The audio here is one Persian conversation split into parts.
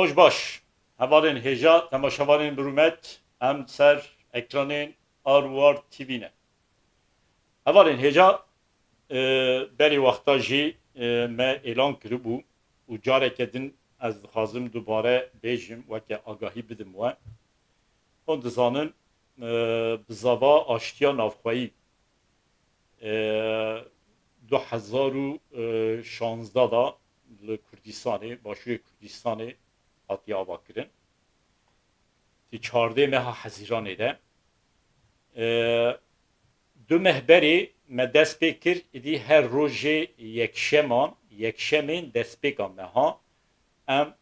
روش باش هوالین هجا تماشاوارین برومت ام سر اکرانین آروار تیوی نه هوالین هجا بری وقتا جی ما اعلان کربو و جاره کدین از خازم دوباره بیجم و که آگاهی بدم و اون دزانن بزاوا آشتیا نافخوایی 2016 دا لکردستانی باشوی کردستانی هاتی آوا کرن تی 14 مها حزیرانه ده دو مهبری ما دست بکر ایدی هر روژه یکشمین دست بکم مها ام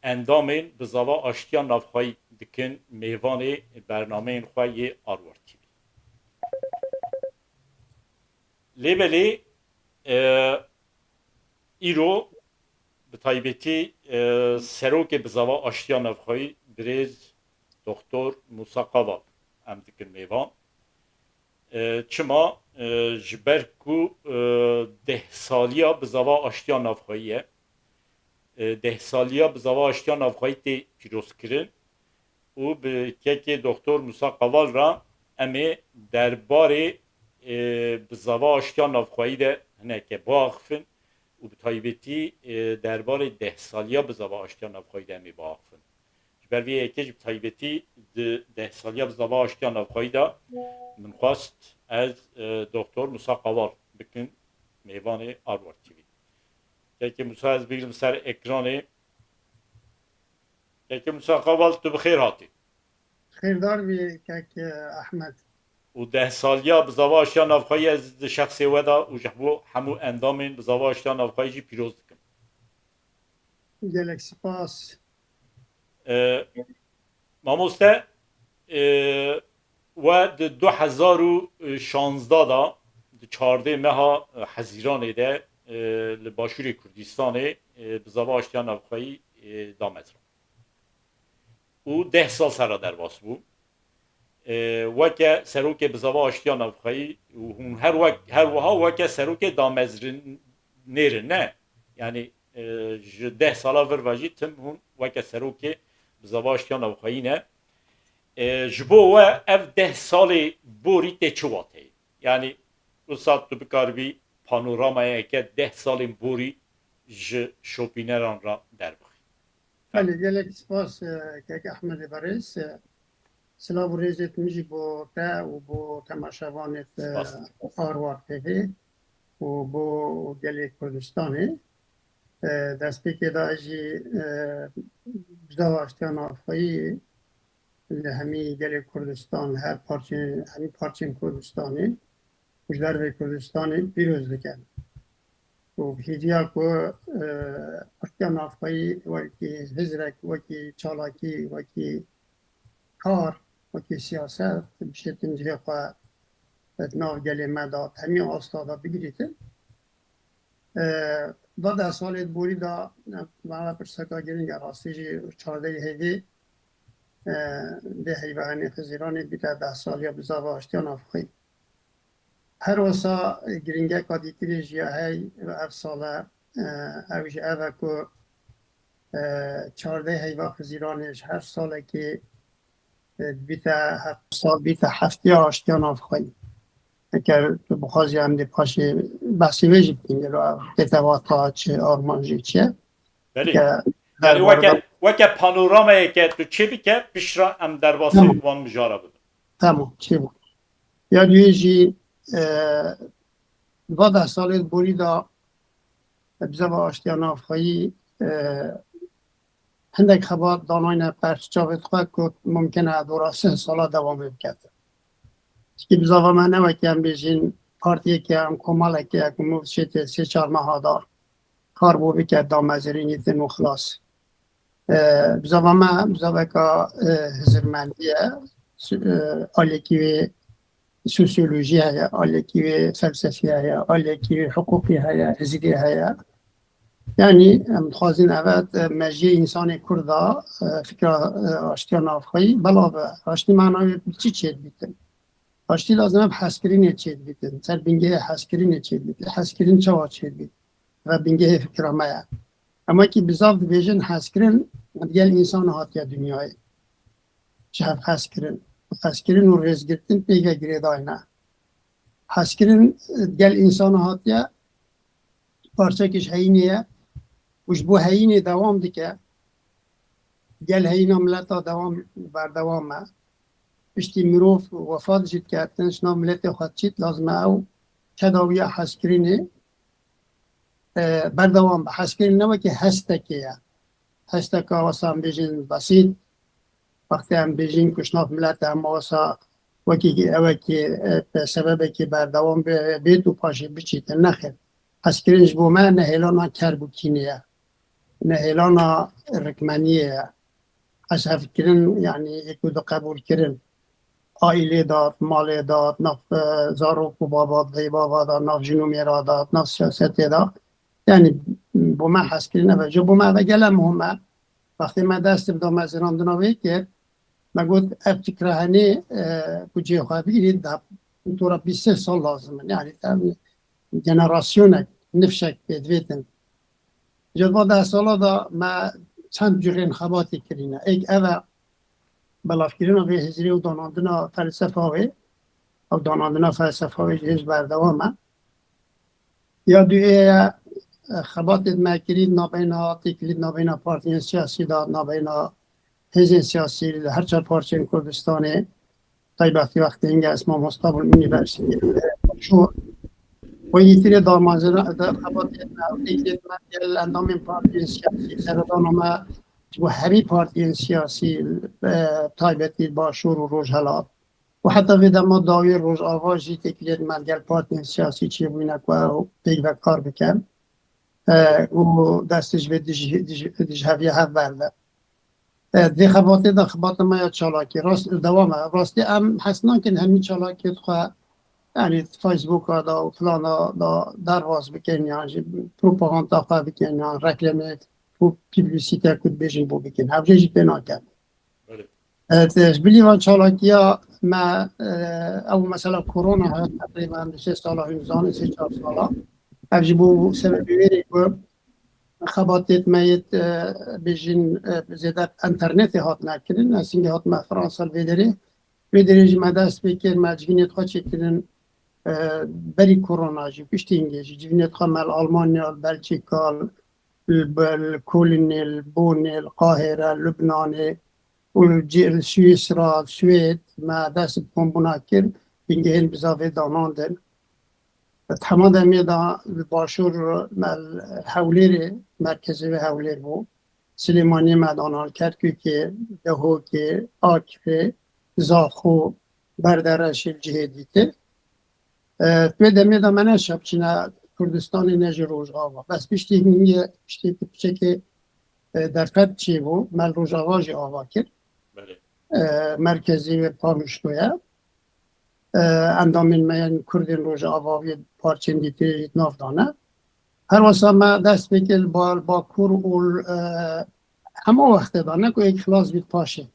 اندامین بزاوا آشتیا نافخوایی دکن میوان برنامه خواهی آروارتی لیبلی ایرو به تایبتی سروک بزاوا آشتیا نافخوایی بریز دکتر موسی قوال ام دکن میوان چما جبرکو 10 سالیا بزاوا آشتیا نافخواییه 10 سالیا بزاوا آشتیا نافخوایی تی پیروز کرن و به که دکتر موسی قوال را امی درباره بزاوا آشتیا نافخوایی ده هنه که باخفن و به تایبتی درباره 10 سالیا بزاوا آشتیا نافخوایی ده امی باخفن جبر وی اکیج به تایبتی 10 سالیا بزاوا آشتیا نافخوایی ده من خواست از دکتر موسی قوال بکن میوان آروار تیوی که موسی از بگیرم سر اکرانه که موسی قوال تو بخیر هاتی خیردار بی که احمد و 10 سالیا بزاوا آشتیا نافخوایی از شخصی ودا و جبو همو اندامین بزاوا آشتیا نافخوایی جی پیروز دکن گلک سپاس ماموسته و 2016 دا 14 مها حزیرانه ده لباشور کردستانه بزاوا آشتیا نافخوایی دامزران و 10 سال سرا در باس بو وکه سروک بزاوا آشتیا نافخوایی و هر وها وکه سروک دامزران نیرن نه یعنی 10 سالا ور واجی تم هون وکه سروک بزاوا آشتیا نافخوایی نه جبو و اف 10 سال بوری ته چواته یعنی استاد تو بکاربی پانورامای که 10 سال بوری ج شوپینران را در بخی بله گلک سپاس که احمد بارز سلام و ریزت میجی با تا و با تماشاوانت آروار تیوی و با گلک کردستانه دست پیکی دا اجی بزاوا آشتیا نافخوایی همی گل کردستان هر پارچین کردستانی وجدار به کردستان پیروز دکن و هیچیا که آشتیا نافخوایی وکی هزرک وکی چالاکی وکی کار وکی سیاست بشتن جه خواه ناف گل مداد همی آستادا بگیریتن دا 10 سال بوری دا معلا پرسکا گرینگ راستی جی 14 هیدی ده حیوانی خزیرانی بیتا 10 سال یا بزاوا آشتیا نافخوایی هر وسا گرینگه کادی تیری جیا هی و اف ساله اوش اوه که 14 حیوان خزیرانیش هر ساله که بیتا هر سال بیتا 7 آشتیا نافخوایی اگر بخوازی هم دی پاشی بحثی ویجی بینگی رو بتواتا چه آرمانجی چه بلی یعنی وکه پانورامایی که تو چه بیکه پیش را ام در باسی وان مجاره بود تمام چه بود یا دویجی 12 سال بوری دا بزاوا آشتیا نافخوایی هندک خبر داناین پرس جاوید خواه که ممکنه دورا 3 سالا دوام بکرد که بزاوا من نوکی هم بیشین پارتیه که هم کماله که اکو موفشت 3-4 ماه دار کار بو بکرد دامزرینی تنو خلاص بزاوا که هزرمندیه آلیکی سوسیولوژی هیا آلیکی فلسفی هیا آلیکی حقوقی هیا هزیدی هیا یعنی متخوازین اول مجیه انسان کرده فکر آشتیا نافخوایی بلا آشتی معنی چی بیتن آشتی لازمه حسکرین چید بیتن سر بینگه حسکرین چید بیتن حسکرین چه چید بیتن و بینگه فکر مایا اما که بزاف دیویژن حس کرن دیگل انسان هاتیا دنیای شهر حس کرن و ریز گرتن پیگه گریدای نه حس کرن دیگل انسان هاتیا پارچه کش هینیه وش بو هینی دوام دیگه گل هینا ملتا دوام بر دوامه پشتی مروف وفات جید کردن شنا ملت خود چید لازمه او تداوی حسکرینه بردوام به حسکرین نوه که هستکیه هستکه واسه هم بیجین بسید وقتی هم بیجین کشناف ملت هم واسه وکی اوه که به سببه که بردوام بید و پاشه بچید نخیر حسکرینش بومه نهیلانا کربوکینیه نهیلانا رکمانیه از هفکرین یعنی یکو دو قبول کرن آیلی داد، مالی داد، نف زاروک و بابا دی بابا داد، نف جنو میرا داد، نف سیاست داد یعنی بومه حس کرنه و جو بومه و گله مهمه وقتی من دست بدم از راندناوی کرد من گفت فکره هنی کجای خواه بگیرید در طور 23 سال لازمه یعنی جنراسیونه نفشک بدویتن جدوا 10 سالا دا ما چند جور انخباتی کرینه ایک اوه بلافگیرین به هزری و داناندنا فلسفه هاوی او داناندنا فلسفه هاوی جهاز بردوامه یا دوی خباتت مکرید نابینا تکلید نابینا پارتین سیاسی داد نابینا هزین سیاسی هر چه پارچین کردستانی طیبتی وقتی اینگه اسما مستقبل یونیورسیتی شو و یکیری دارمانزنا خباتت تکلید مکرد اندامین پارتین سیاسی سردانومه و همی پارتین سیاسی تایبتی با شور و روز هلات و حتی ویده ما داوی روز آوازی تکلید مدگل پارتین سیاسی چی بوینه و پیگ و کار بکن و دستش به دیجهویه هف برده دی خباتی دا خبات ما یا چالاکی راست دوامه راستی هم حسنا که همین چالاکی خواه یعنی فیسبوک ها دا و فلان دا درواز بکن یعنی پروپاگاندا خواه بکن یعنی رکلمه و پیبلیسیته کد بیشین بو بکن هفته جی پینا کرد بلیوان چالاکی ها ما او مثلا کرونا ها تقریبا 3 ساله 3-4 ساله هفته بو سببی ویری که خباتیت مایت بیشین زیده انترنت هات نکردن از اینکه هات ما فرانسال ویدری جمع دست بکر ما جوینیت خواه چکرن بری کرونا جی پشتی اینگه جوینیت خواه مال آلمانیا بلژیکا الكولن البون القاهرة لبنان سويسرا السويد ما دست بومبوناكر بينجهن بزافي داناندن تمام دميدا باشور حولير مركزي حولير بو سليماني مدانال كركي كي دهوكي آكفي زاخو بردرش الجهديته توی دميدا منه شبچنا کردستانی نجی روزآوا بس بیشتی میگه بیشتی پیچه که در فد چی بود مل روزآوا جی آوا کرد مرکزی و پامشتویه اندامین میان کردین روزآوا و پارچین دیتی ناف دانه هر واسه ما دست بکل با کور اول همه وقت دانه که یک خلاص بید پاشه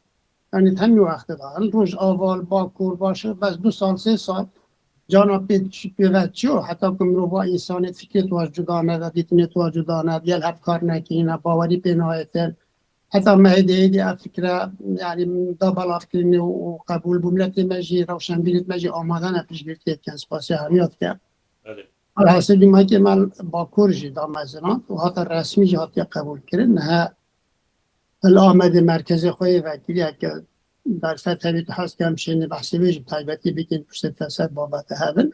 یعنی همی وقت دانه روزآوا با کور باشه بس 2 سال 3 سال جانا پیوچیو حتی که مروفا انسان فکرت واجدانه و دیتنیت واجدانه یل هر کار نکینه باوری پینایتن حتی مهده ایدی فکره یعنی دا بلاف کرنی و قبول بملت مجی روشن بینید مجی آمادن پیش گرفته کن سپاسی همیات کرد الحاصل دیمه که من با کورجی دا مزنان و حتی رسمی جی حتی قبول کرن نه الامد مرکز خوی وکیلی که در فتحی هست که همچنین بحثی بیجیم تایبتی بکن پشت فسد بابت هدن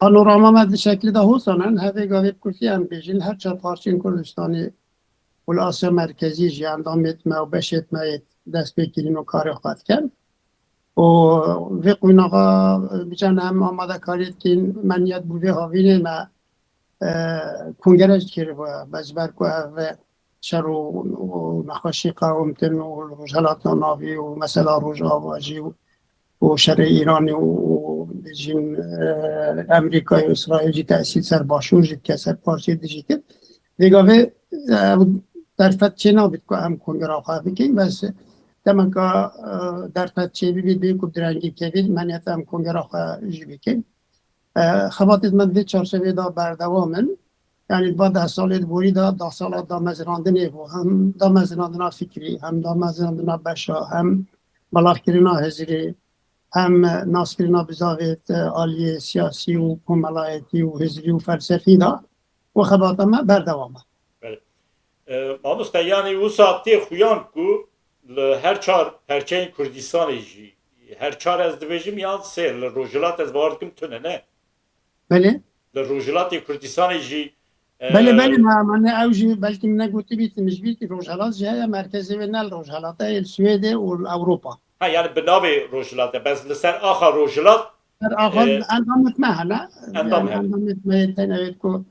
پانوراما مد شکلی ده حسنن هفه گاوی بکرتی هم بیجین هر چه پارچین کردستانی والآسیا مرکزی جی اندامت ما و بشت ما دست بکرین و کار خواهد کرد و وقوین آقا بجان هم آماده کارید که منیت بوده هاوینه ما کنگرش کرد و بزبر که شر و نخاشی قومتن و رجالات ناوی و مثلا روز آواجی و شر ایرانی و جین امریکای و اسرائیل جی تأثیر سر باشور جی که سر پارچه دیجی که دیگه در فتچه نابید که هم کنگرا خواه بکن بس دمه که در فتچه بید بید که درنگی که بید منیت هم کنگرا خواه جی بکن خباتت من دید چارچه دا بردوامن یعنی با 10 سال بوری دا 10 سال دامزراندنی بو، هم دامزراندنا فکری، هم دامزراندنا بشا، هم بلاکرینا هزری، هم ناسکرینا بزاویت عالی سیاسی و کمالایتی و هزری و فلسفی دا و خباتما بردوامه. مامۆستا یانی وسا تێ خویان کو لە هەر چار پەرچەین کوردستانی ژی هەر چار ez dibêjim yan sê li Rojhilat ez bawer dikim tune ne بله li Rojhilatê Kurdistanê jî بله بله من اوجی بلکه من گوتی بیت مجبیتی روجهلات جای مرکزی و نل روجهلات سوئد و اروپا. ha yani bi navê Rojhilatê bez li ser axa Rojhilat آخر اندامت مهنه اندام يعني اندامت ما تنويت كو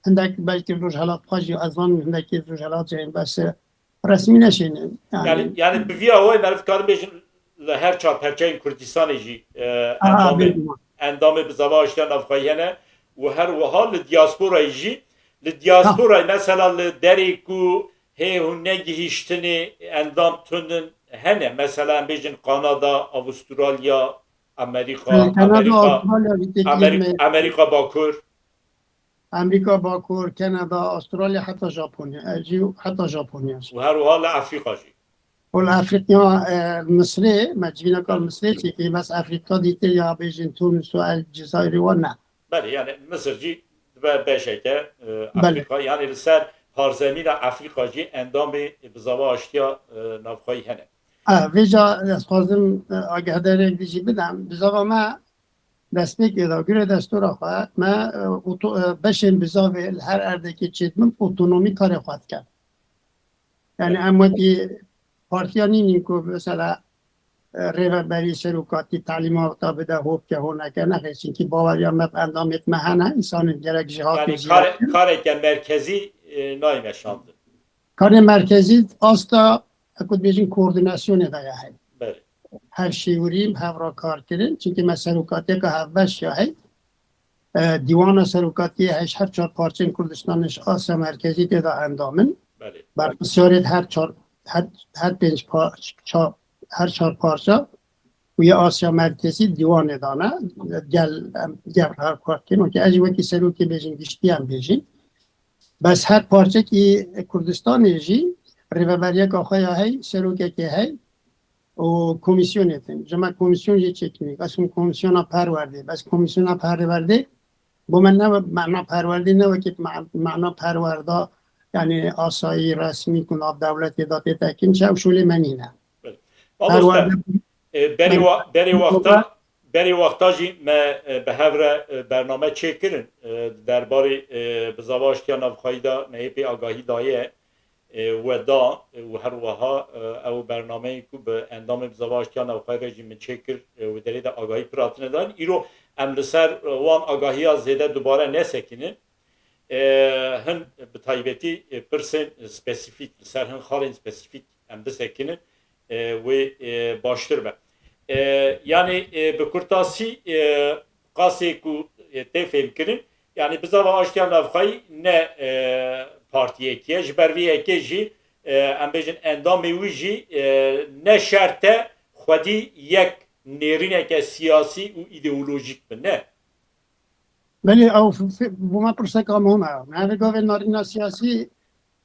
عندك بلكي روجهلات قاجي اظن عندك روجهلات جايين بس رسمي نشين yani bi vî awayê me fikarim bêjin li her çar perçeyên Kurdistanê jî endamê bi zava aştiya navxwayî hene û her wiha li diasporayê jî li diasporayê mesela li derê ku hê hûn negihîştinê endam tundin hene mesela em bêjin Kanada, Avustralya, Amerika Bakur امریکا باکور کانادا استرالیا حتی ژاپنیا حتی ژاپنیا و هر wiha li Afrika jî والافريقيا مصري مجبينا كان مصري كي بس افريقيا ديتي يا بيجين تونس والجزائر ونا بله yani Mısır jî dibe beşeke Afrika yani li ser harzemîna Afrika jî endamê bi zava aştiya navxwayî hene vêja ez xwazim agahdarek dijî bidim bi zava me destpêkê da gure destûra xwe me beşên bi zavê her erdekî çêtmin otonomî karê xwe dikin yani em wekî partiya nînin ku mesela rêveberî serokatî talîmata bide hopke honeke nexê çînkî baweriya me endamê me hene însanên gerek jî yani kareke merkezî nayê şandin karê merkezî asta ekut bêjin koordinasyonê de ya heye hev şêwirî hevra karkirin çînkî me serokateka hevbeş ya hey dîwana serokatiyê heş her çar parçeyên Kurdistanê ji Asya Merkezî tê de endamin berpisyarê her pênc her çar parça û ya Asya Merkezî dîwanê dane gel her karkin wekî ez jî wekî serokê bêjin giştî em bêjin bes her parçekî Kurdistanê jî rêveberiyeka xwe ya hey serokekê hey û komisyonê tin ji me komisyon jî çêkînî bes hûn komisyona perwerdê bes komisyona perwerdê bo me ne mena perwerdê ne wekî mena perwerda yani asayî resmî ku nav dewletê da tê tekin çew şûlê me nîne berê wexta jî me bi hev re bername çêkirin derbarê bi zava aştiya navxwayî da me êpê agahî daye we da û her wiha ew bernameyê ku bi endamê bi zava aştiya navxwayî re jî min çêkir wê derê de agahî pir hatine dan îro em li ser wan agahiya zêde dubare nesekinin hin bi taybetî pirsên spesîfîk li ser hin xalên spesîfîk em bisekinin wê baştir be yani bi kurtasî qasê ku tê fêmkirin yani bi zava aştiya navxwayî ne partiyekî ji ber vê yekê jî em bêjin endamê wî jî ne şert e xwedî yek nêrîneke siyasî û îdeolojîk bin ne بله او بوما پرسک هم نه گاوی نارینا سیاسی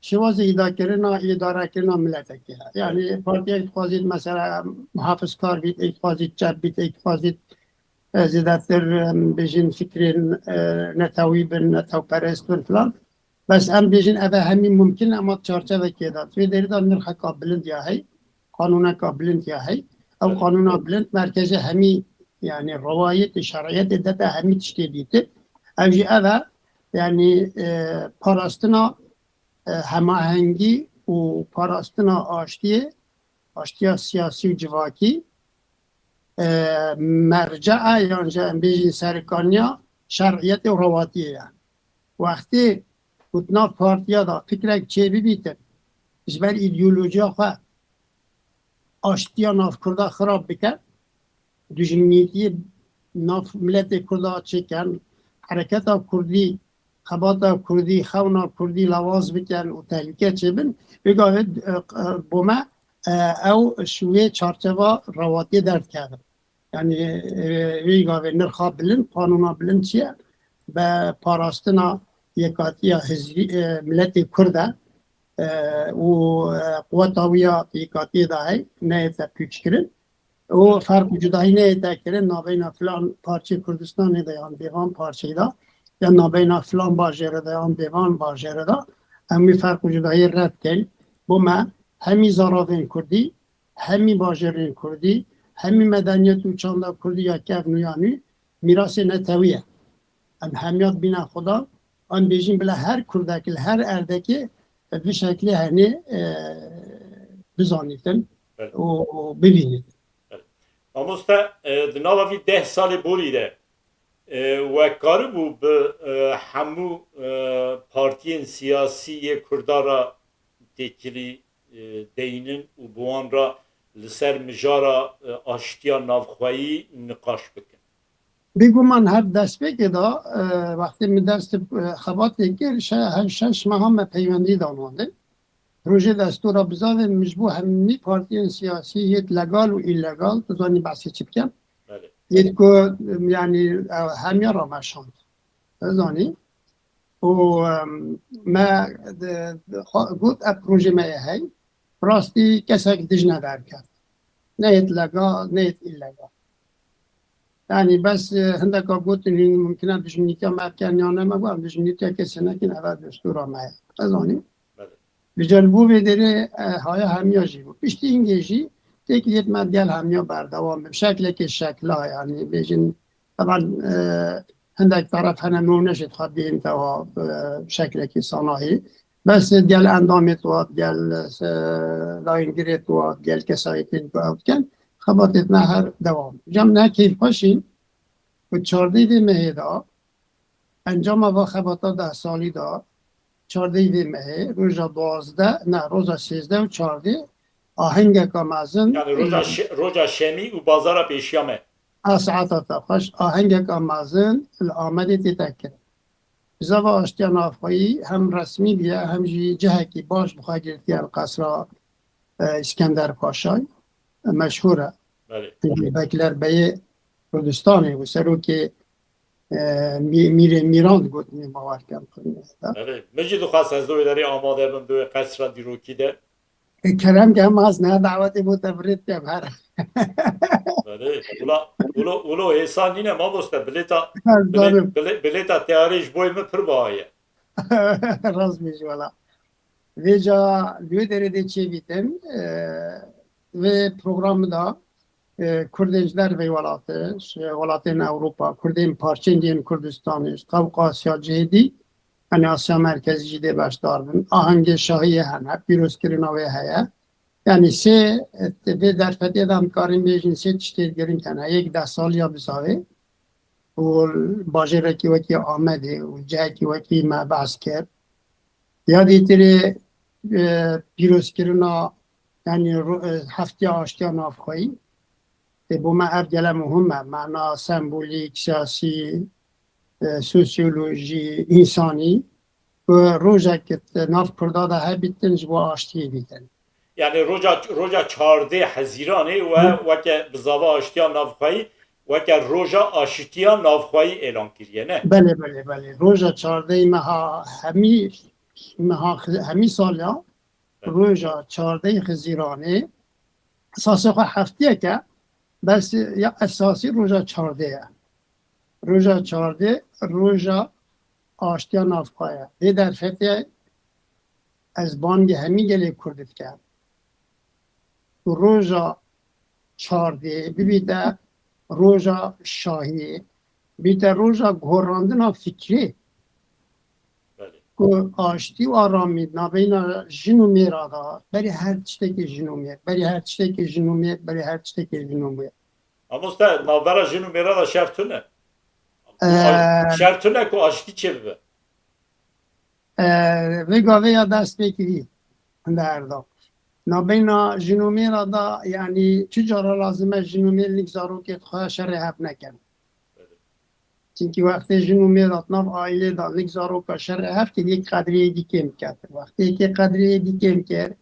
شواز اداره کردن ملتکی یعنی پارتی اتخاذید مثلا محافظ کار بید اتخاذید چپ بید اتخاذید زیادتر بیشین فکرین نتاوی بن نتاو پرست بن فلان بس هم بیشین اوه همین ممکن اما چارچه وکی داد توی داری دار نرخ قابلند یا هی قانون قابلند یا هی او قانون قابلند مرکز همی yani rivayet şer'iyet de hemi tişkiliydi. Evci eve yani parastina hemahengi u parastina aştiya siyasi civaki merca'a yani bejin serikaniya şer'iyet ravatiye yani. Vakti kutna partiya da fikrek çebi bitir. İzber ideolojiya xwe aştiya navkurda xirab bike. Dijiniyeti naf milletê Kurda çêken hereketa Kurdî xebata Kurdî xewna Kurdî lawaz bikin û tehlike çêbin vê gavê bo me ew ji wê çarçeva rawatiyê derdikevin yani wê gavê nirxa bilind qanûna bilind çi ye be parastina یکاتی ملت کرده و قوت آویا یکاتی داهی نه تا پیچ کرد و فرق جدایی نه تا کرد نابین فلان پارچه کردستان دیان دیوان پارچه دا یا نابین فلان باجر دیان دیوان باجر دا همی فرق جدایی رد کن بوما همی زارافین کردی همی باجرین کردی همی مدنیت و چاندا کردی یا کف نویانی میراث نتویه همیات بینا خدا آن بیشین بلا هر کردکل هر اردکی به شکلی هنی بزانیدن و ببینید. Mamosta dnava vî 10 salê borî de we karibû bi hemû partiyên siyasî yê Kurda ra têkilî deynin û bi wan ra li ser mijara aştiya navxweyî niqaş bikin. بگومان هر دست بگه دا وقتی می دست خبات که شش ماه هم پیوندی دانوانده روژه دستور بزاوه مجبور همینی پارتیان سیاسی یه لگال و ایلگال بزانی بحثی چی بکن یه که یعنی همه را مشاند بزانی و ما گفت پروژه ما هی راستی کسی که دیج ندار کرد نه ایت لگال نه ایت ایلگال یعنی بس هندک گفت این ممکنه بجنیت ما کن یا نه ما بجنیت کسی نکن اول دستور ما بزانی بجنبو بدره های همیا جیبو پشتی اینگیجی تکلیت مدیال همیا بردوام شکل که شکل ها یعنی بجن طبعا هندک طرف هنه نونشت خواد بیم تا شکل که صناعی بس دیال اندامت واد دیال لاینگریت واد دیال کسایی که باید کن خباتت نه هر دوام جمع نه کیف باشین و 14 مهر دا انجام با خباتا 10 سالی دا 14 مهر روزا 12 نه روزا 13 و 14 آهنگ کامازن یعنی روزا شمی و بازار پیشیامه ساعت تا خوش آهنگ کامازن الامده تتکر زبا آشتیان آفایی هم رسمی بیا هم جهه کی باش بخواه گرفتی القصر اسکندر پاشای مشهوره بکلر به کردستانه و سرو که میراند گفت میماور کم بله مجید خواست از دوی داری آماده بم دوی قصر دیروکی ده کرم که هم از نه دعوتی بود تبرید که بره بله اولو احسان اینه ما بسته بلیتا تیاریش بوی مپر باید راست میشه والا ویجا دوی داری ده چی بیتن و پروگرام دا کردنجler ve velatın Avrupa, Kurdin parçendiğin Kürdistan'ı, Kavkasya cihdi, hani Asya merkezi cihdi başlardın. Ahangi şahiye hep piroskirina ve heye. Yani se ve derfeteden karin bejin se çiftlerin tane ek 10 sal ya bisavi. O bajireki veki Ahmedi, o cihki veki mebas ker. Ya ditiri piroskirina yani haftaya aştiya nafkayı. bu ما ارجل مهمه معنا سمبولیک سیاسی سوسیولوژی انسانی و روزا که ناف کرده ده بیتن جوا آشتی بیتن یعنی روزا 14 حزیرانه و که بزاوا آشتیا نافخوایی و که روزا آشتیا نافخوایی اعلان کریه نه بله روزا 14 همی سالیا روزا 14 حزیرانه اساس خو هفتیه که بس یا اساسی روزا 14 روزا 14 روزا آشتیا نافخواه ده در فتح از بانگ همی گلی کردت کرد روزا 14 بیده روزا شاهی بیده روزا گوراندن فکری که آشتی و آرامی نبین جنو میرادا بری هر چیزی که جنو میر بری هر چیزی که جنو میر بری هر چیزی که جنو میر اما است نابرا جنو میرادا شرطونه شرطونه که آشتی چه ببه وگاوه یا دست بکری در دا نبین جنو میرادا یعنی چجورا لازمه جنو میر نگذارو که خواه شر حب نکن چونکه وقتی جنو میراد ناف آیله دا نگذارو که شر هفت یک قدری دیگه میکرد وقتی که قدری دیگه میکرد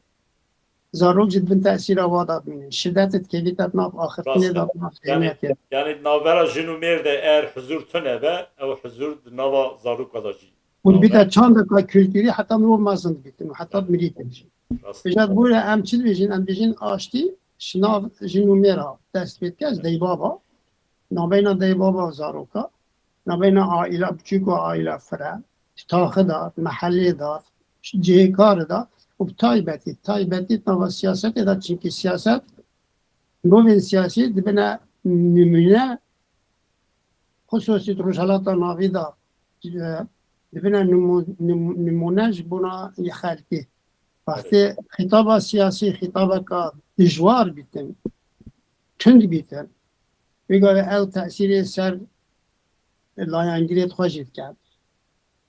زارو جد بن تأثیر آوادا بینه شدتت که بیتت ناف آخر کنه دا یعنی ناورا جنو میرده ایر حضور تنه به او حضور ناوا زارو کداجی والبيتا چند کا kültürü hatta mı olmazdı bitti. Hatta milli temsil. ڕاست Bejad böyle em çil bejin em bejin aşti şınav jinumera dest betkez dey baba. Nabeyna dey baba zaroka. Nabeyna aile küçük o aile fere. Tahı da, mahalle da, cihekar da. Bu taybeti nava siyaset eda çünkü siyaset novin siyasi dibine numune خصوصی روشالات ناوی دا دبنا نمونج بنا یخالکی وقتی خطاب سیاسی خطاب کا دشوار بیتن تند بیتن بگه او تأثیر سر لایانگیریت خوشید کرد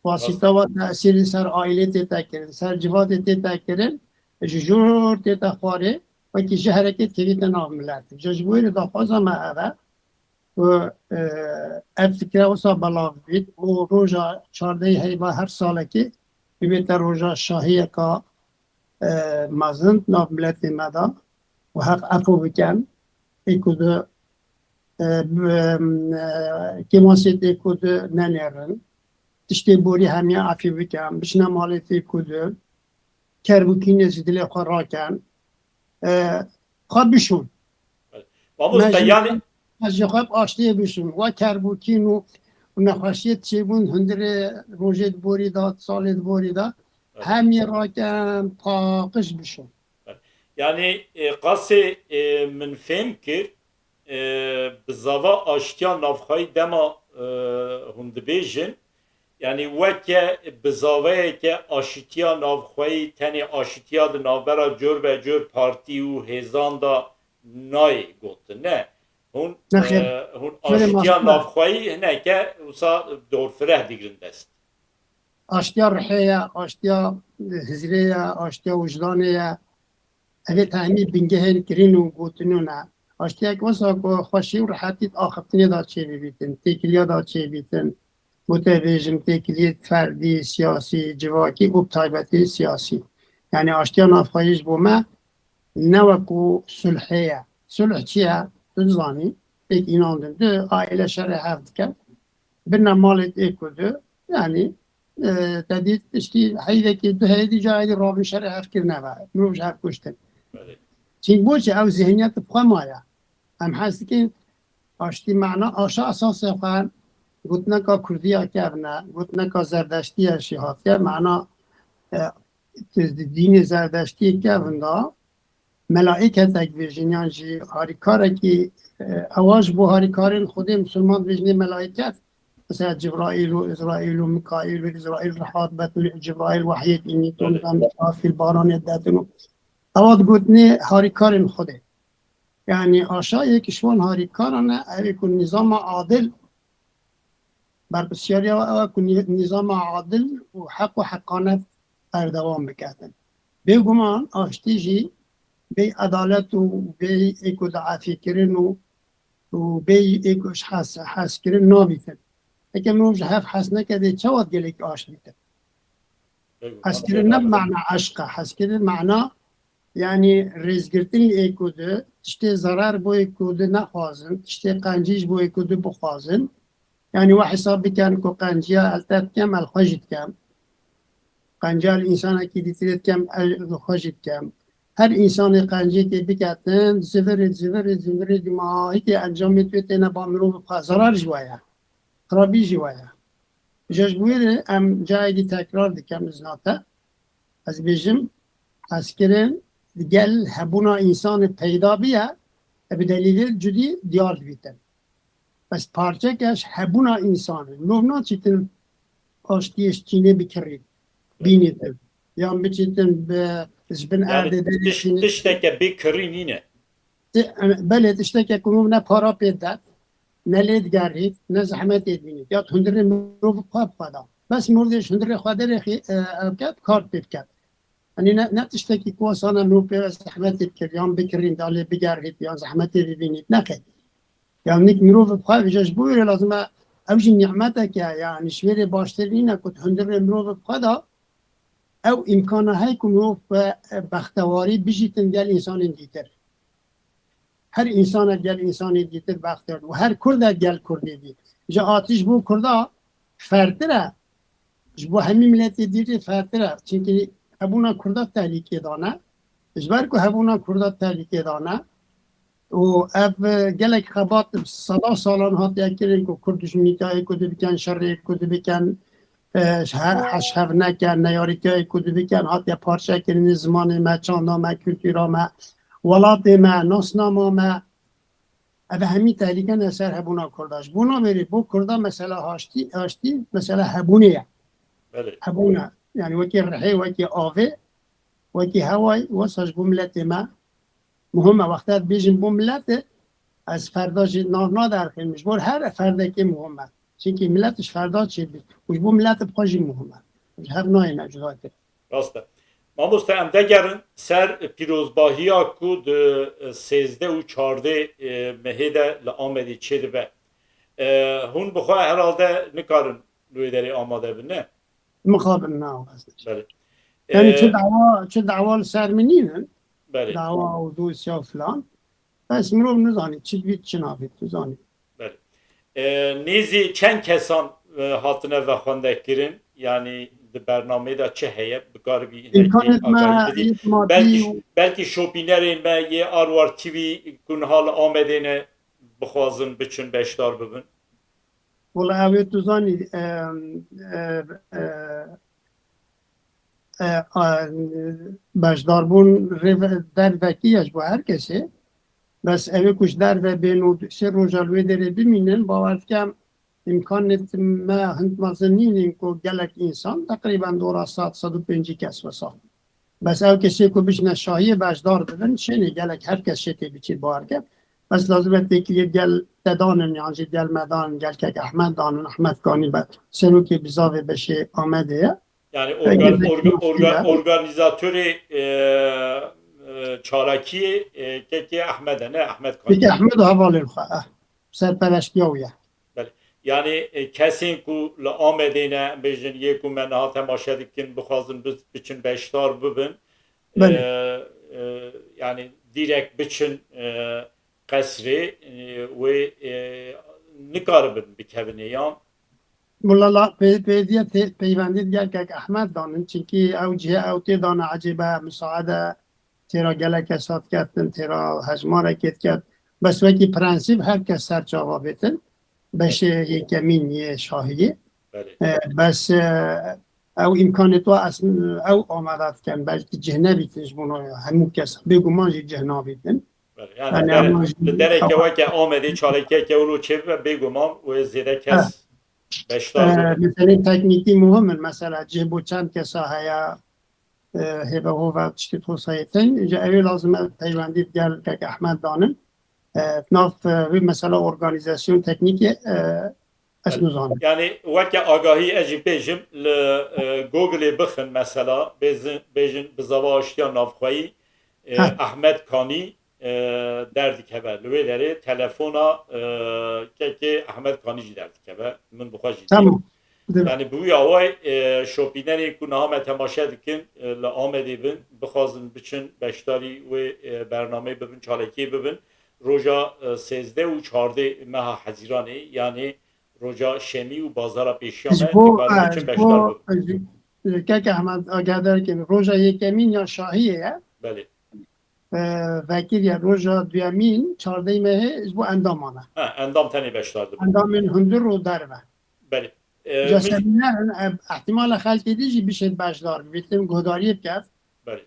واسطه و تأثیر سر آیله تیتا کرن سر جواد تیتا کرن جور تیتا خواره و کشی حرکت کریت ناو ملت ججبویر دا خوزا ما اوه و ev fikre olsa balav bit o roja çardeyi heyba her saleki bibete roja şahiye ka mazın nav milleti meda ve hak afo biken ekudu kemaset ekudu nenerin işte bori hemiye afi biken bişne maleti ekudu kerbukine zidile kharaken kabişun yani از جواب آشتی بشیم و کربوکین و نخوشیت چی بون هندره روزت بوری داد سالت بوری داد همی را کن پاقش بشیم yani qasê min fêm kir bi zava aştiya navxayî dema hûn dibêjin yani weke bi zavayeke aşitiya navxayî tenê aşitiya di navbera cor ve cor partî û hêzan da nayê gotin ne hûn aşitiya navxayî hineke wisa dorfireh digrin dest آشتیا رحیه آشتیا هزریه آشتیا وجدانیه evet hemi bingehin kirinu gotununa aştiya kosa ko xoşi و rahatit axıtını da çevibitin tekiliya da çevibitin mutevejim tekiliye ferdi siyasi civaki ub taybeti siyasi yani aştiya navxayî bu me neveku sulhiye sulh çiye tuzani pek inandım de aile şerhe hevdike birine malet ekudu yani dedi işte haydaki de heydi cahili rabin şerhe hevkirne ve mruj hevkuştin çünkü bu çe ev zihniyet bxemaya em hestikin aşti mana aşa asas yapan gutneka kurdiya kevne gutneka zerdeştiya şihatiye mana dini zerdeştiye kevnda melaiketek virjinyan jî harikarekî ewaş bu harikarin xudê Müslüman vijnê melaiket mesela Cibrail û İsrail û Mikail û İsrail rihat betul Cibrail wahyet inîtun afil baranê detin ewa gotnê harikarin xudê yani aşağıya kişwan harikarane ev ku nizama adil berpisyariya ew ku nizama adil û hek û heqanet erdewan biketin bêguman aştî jî بي عدالت و بي ايكو دعافي كرين و بي ايكو حاس كرين نابيتن لكن نوج هاف حاسنا كده تشوت قليك آش بيتن حاس كرين نب معنى عشقة حاس كرين معنى يعني رزقرتين ايكو ده تشتي ضرر بو ايكو ده نخوازن تشتي قنجيش بو ايكو ده بخوازن يعني واحد صاب كان كو قنجيا التات كم الخجد كم قنجيا الانسان اكيد تريد كم الخجد كم her insanı qancık bikatin zivir ma hiç anjam etwetene bamru zarar jwaya khrabi jwaya jajbuir am jaydi tekrar dikem znata az bijim askerin gel hebuna insanı peyda biya bedelilir cudi diyar biten bas parça keş hebuna insanı novna çitin aştiyeş çine bikri binitir yan biçitin be yani tişteke bir kırın yine. بله تشتكي كونو نه پارا پیدا نه لید گرید نه زحمت edinit ya hundre مرو خواب خدا بس موردش hundre خدا رخی کات کارت بکرد yani ne تشتكي کو sana مرو به زحمت کرد یا بکرین داله بگرید یا زحمت edinit نه که yani مرو خواب جاش بویر لازم اوج نعمتك yani شویر باشترین کت hundre مرو خدا او امکانه های کنو بختواری بجیتن گل انسان دیتر her insana gel insanı getir baktır. Bu her kurda gel kurdi di. Ja atiş bu kurda ferdire جبو همي ملتي ديري فاترة چونكي هبونا كردا تهليكي دانا جبركو هبونا كردا تهليكي دانا و اف گلک خبات صدا سالان هات یکرین کو کردش میتای کو دبکن شر کو دبکن حشر نکن نیاریتای کو دبکن هات یا پارچه کرین زمان ما چانا ما کلتورا ما ولات ما ناسناما ما اف همی تحریکن اثر هبونا کرداش بونا بری بو کردا مثلا هاشتی مثلا هبونه بله هبونه يعني وكي الرحي وكي آوي وكي هواي وصاش بملت ما مهمه وقتات بيجن بملت از فرداش نارنا در خیل مجبور هر فرده که مهمه چونکه ملتش فردا چی بید وش بو ملت بخواجی مهمه هر نوعی نجداته راسته مامۆستا ئەم دەگەڕن سەر پیرۆزباهیە کو سێزدە و چاردە مەهێدە لە ئامەدی چێ دەبێ هون بخوا هەراڵدە نکارن لێ دەرێ ئامادە بن نه مقابل ناو قصدش بله يعني چه دعوا سر منينن بله دعوا و دوسيا و فلان بس مرو نزاني چی بید چه نابید نزاني بله نێزی چەند کەسان هاتنە və خوێندەکردن یعنی برنامەدا چه هەیە بکاربی امکانت ما مادی belki şopînerên me yê arwar TV gunha li Amedê bixwazin biçin beşdar bibin والله اوی تو زانی بشدار بون در وکیش با هر کسی بس اوی کش در و بین و سه روژالوی داره بمینن باورد کم امکانت ما هند مزنینیم که گلک انسان تقریبا دورا 150 کس وسا بس او کسی که بشنه شاهی بشدار بدن شنه گلک هر کس شتی بچید باورد بس لازم تکیه گل تدانن یعنی گل مدان گل که احمد دانن احمد کانی با سنو که بزاوه بشه آمده yani organizatörü çaraki ki Ahmed'e ne Ahmed Kani peki Ahmed havalı الخاء سرپرستیاویه yani kesin ku la Amed'ine bejin yeku men ha temaşa dikin bixwazin biçin beşdar bibin yani direkt biçin قصری و نکاربن بکبنه یان مولا پیدیه پیوندید گل که احمد دانن چونکی او جه او تی دان عجیبه مساعده تیرا گله کسات کردن تیرا هجماره کرد بس وکی پرنسیب هر کس سر چاوا بیتن بشه یکمین یه شاهیه بس او امکانت و او آمدد کن بلکه جهنه بیتنش بنا همون کس بگو مانجی جهنه بیتن yani dereke vake Amedê çalekeke ulu çevre beguman ve zêde kes beşdar mesela tekniki muhim mesela cebo çend kesa haya hebe hova tiştî tosayetin ji evê lazım peywendî gel kek Ahmed danin nav vê mesela organizasyon tekniki ez nizanim yani vake agahî ez jî bêjim li Google'ê bixin mesela bêjin bi zava aştiya navxweyî Ahmed Kanî derdik hebe lüveleri telefona ki Ahmed Kanıcı derdik hebe min buxajı tamam yani bu yavay şopineri kunaha temaşa dikin la Amedê bin bixwazin biçin beşdarî ve bername bibin çalekî bibin roja 13 û 14 meha Haziranê yani roja şemî û bazara pêşiya me biçin beşdar bibin kek Ahmed agader ki roja yekemîn ya şahiye bele وکیل یا روزا دویامین 14 ماه از بو اندامانه اندام تنی بشدارده اندامین هندر رو درمه بله جاسمینر احتمال خلقی دیجی بشید بشدار بیتیم گهداری بکرد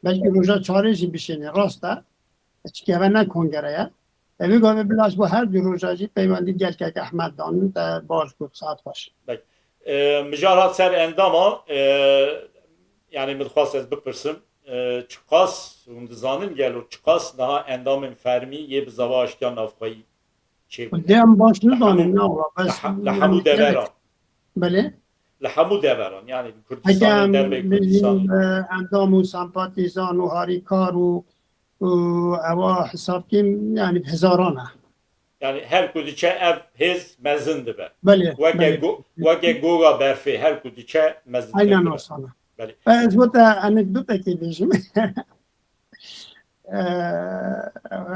بلکه روزا چارجی بشینه راسته چکه و نکن گره اوی گاوه بلاش با هر دو روزا جی پیوندی گل که احمد دانن تا باش بود ساعت باشه مجارات سر انداما yani مدخواست از بپرسم چقاس وندزانن گلو چقاس نه اندام فرمی یه بزاوا اشتیان نافخایی چه دیم باش ندانم نه بس لحمو دوران بله لحمو دوران yani Kurdistan derbe Kurdistan اندام و سمپاتیزان و هاریکار و اوا حساب کیم yani هزارانه yani her kudiçe ev hez mezindir be بله وگه گوگا برفی her kudiçe mezindir aynen o sana بله از بود anekdota ki بیشم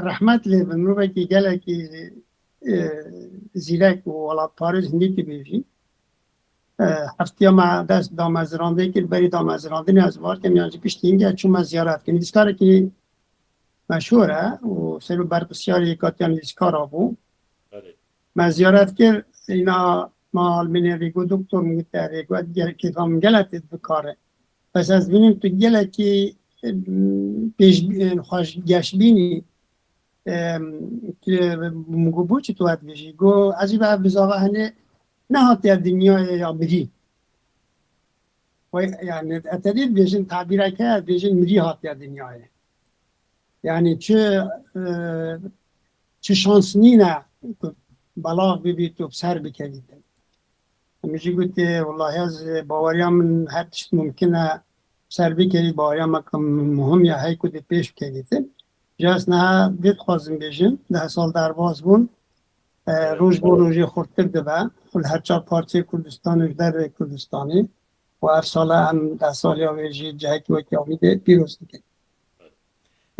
رحمت لی بنرو بکی گله کی زیرک و ولاد پاریس هندی کی بیشی هفته ما دست دامزرانده که بری دامزرانده از وار که میانجی پیش دینگه چون ما زیارت کنیم دیسکاره که مشهوره و سلو بر بسیاری یکاتیان دیسکارا بود ما زیارت کرد اینا مال منی ریگو دکتر میگه ریگو دیگر که هم گلت بکاره پس از بینیم تو گله که پیش خوش گشت بینی که مگو بود چی تو هد بشی گو عجیب بزاقه هنه نه هاتی دنیای آمری و یعنی اتدید بیشن تعبیره که بیشن مری هاتی دنیای یعنی چه شانس نینه بلاغ ببید تو بسر بکنید همیشه گوتی والله از باوریم من هر چیز ممکنه سر بکنید باوریم مهم یا هی کدی پیش بکنید جاست نه دید خوازم بیشن 10 سال در باز بون روز با روزی خورد کرده با هر چهار پارچه کردستان در کردستانی و هر ساله هم 10 سال یا ویجی جایی که وقتی آمیده پیروز دیگه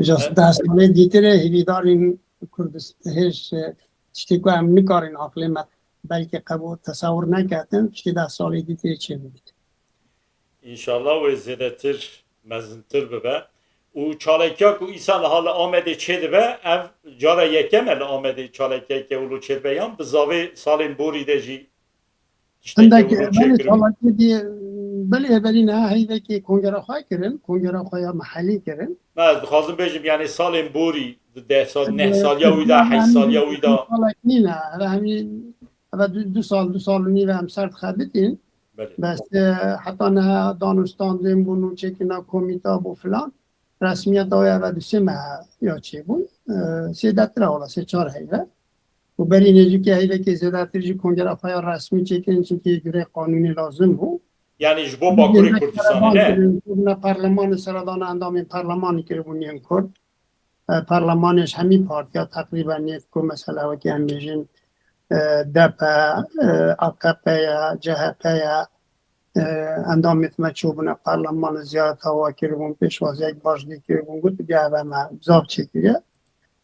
جاست 10 ساله دیتره هیویدار این کردستان هیچ چیزی که هم نکارین عقل بلکه قبول تصور نکردن چی 10 ساله دیتره چه بودید انشالله و زیادتر مزنتر ببه و چالکیا که ایسان حال آمده چه دبه اف جارا یکم آمده چالکیا که اولو چه بیان بزاوه سال بوری دجی عندك بله چالکی دی بله اولی نه هیده که کنگره خواه کرن کنگره خواه محلی کرن نه خواستم بجیم یعنی سال بوری 10 سال 9 سال یا ویدا 8 سال یا ویدا چالکی نه همین 2 سال 2 سال و نیو هم سرد خبتین بس حتی نه دانستان دیم بونو چه که نه کمیتا بو فلان رسمیت های و 2 ماه یا چه بون 3 دتره حالا 3-4 هیده و بری نجی که هیده که زیادتر جی کنگره خواه رسمی چه که چه که گره قانونی لازم بود یعنی جبو باکوری کردستانی نه نه پارلمان سردان اندام پارلمانی که بونیم کرد پارلمانش همین پارتیا تقریبا نیست که مثلا وکی هم بیشن دپا AKP یا CHP یا اندام اتمه چوبونه پارلمان زیاد هوا کربون پیشواز یک باشدی کربون گود بیا و ما بزاف چکیه